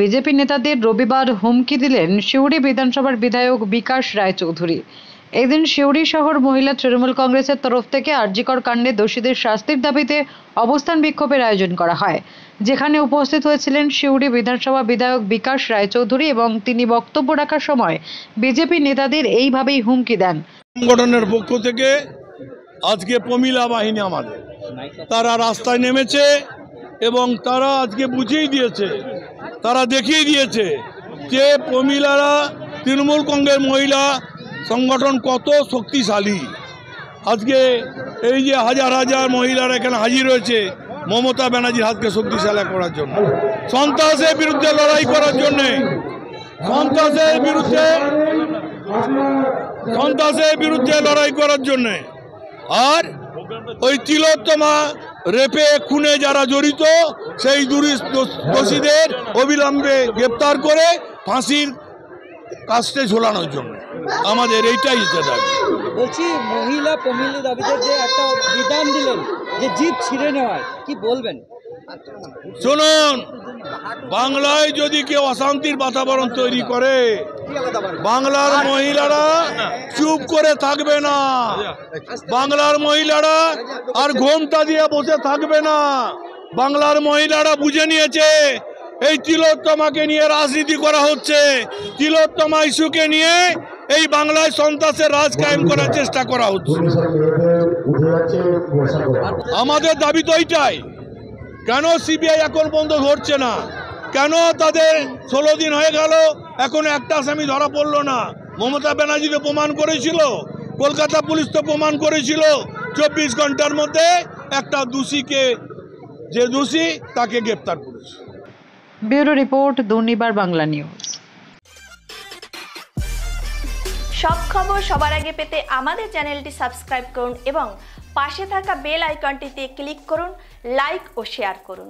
BJP নেতাদের রবিবার হুমকি দিলেন সিউড়ি বিধানসভার বিধায়ক বিকাশ রায়চৌধুরী। এদিন সিউড়ি শহর মহিলা তৃণমূল কংগ্রেসের তরফ থেকে আরজিকর কাণ্ডে দোষীদের শাস্তির দাবিতে অবস্থান বিক্ষোভের আয়োজন করা হয়, যেখানে উপস্থিত হয়েছিলেন সিউড়ি বিধানসভা বিধায়ক বিকাশ রায়চৌধুরী এবং তিনি বক্তব্য রাখার সময় বিজেপি নেতাদের এইভাবেই হুমকি দেন। সংগঠনের পক্ষ থেকে আজকে প্রমিলা বাহিনী আমাদের তারা রাস্তায় নেমেছে এবং তারা আজকে বুঝিয়ে দিয়েছে, তারা দেখিয়ে দিয়েছে যে প্রমিলারা তৃণমূল কংগ্রেস মহিলা সংগঠন কত শক্তিশালী। আজকে এই যে হাজার হাজার মহিলারা এখানে হাজির হয়েছে মমতা ব্যানার্জির হাতকে শক্তিশালী করার জন্য, সন্ত্রাসের বিরুদ্ধে লড়াই করার জন্যে, সন্ত্রাসের বিরুদ্ধে লড়াই করার জন্যে। আর ওই তিলোত্তমা রেপে খুনে যারা জড়িত সেই দোষীদের অবিলম্বে গ্রেপ্তার করে ফাঁসির কাস্টে ঝোলানোর জন্য আমাদের এইটাই দাবি। বলছি, মহিলা প্রমিলা দাবিদের যে একটা বিধান দিলেন যে জিপ ছিঁড়ে নেওয়ায়, কি বলবেন? শুনুন, বাংলায় যদি কেউ অশান্তির বাতাবরণ তৈরি করে বাংলার মহিলারা চুপ করে থাকবে না, বাংলার মহিলারা আর ঘোমটা দিয়ে বসে থাকবে না। বাংলার মহিলারা বুঝে নিয়েছে এই তিলোত্তমাকে নিয়ে রাজনীতি করা হচ্ছে, তিলোত্তমা ইস্যুকে নিয়ে এই বাংলায় সন্ত্রাসের রাজ কায়েম করার চেষ্টা করা হচ্ছে। আমাদের দাবি তো এইটাই, কেন সিবিআই এখন পর্যন্ত ধরছে না? কেন তাদের 16 দিন হয়ে গেল এখন একটা আসামি ধরা পড়লো না? মমতা ব্যানার্জি তো প্রমাণ করেছিল, কলকাতা পুলিশ তো প্রমাণ করেছিল 24 ঘন্টার মধ্যে একটা দোষীকে, যে দোষী তাকে গ্রেপ্তার করেছে। Bureau report, Durnibar Bangla news. সব খবর সবার আগে পেতে আমাদের চ্যানেলটি সাবস্ক্রাইব করুন এবং পাশে থাকা বেল আইকনটিতে ক্লিক করুন, লাইক ও শেয়ার করুন।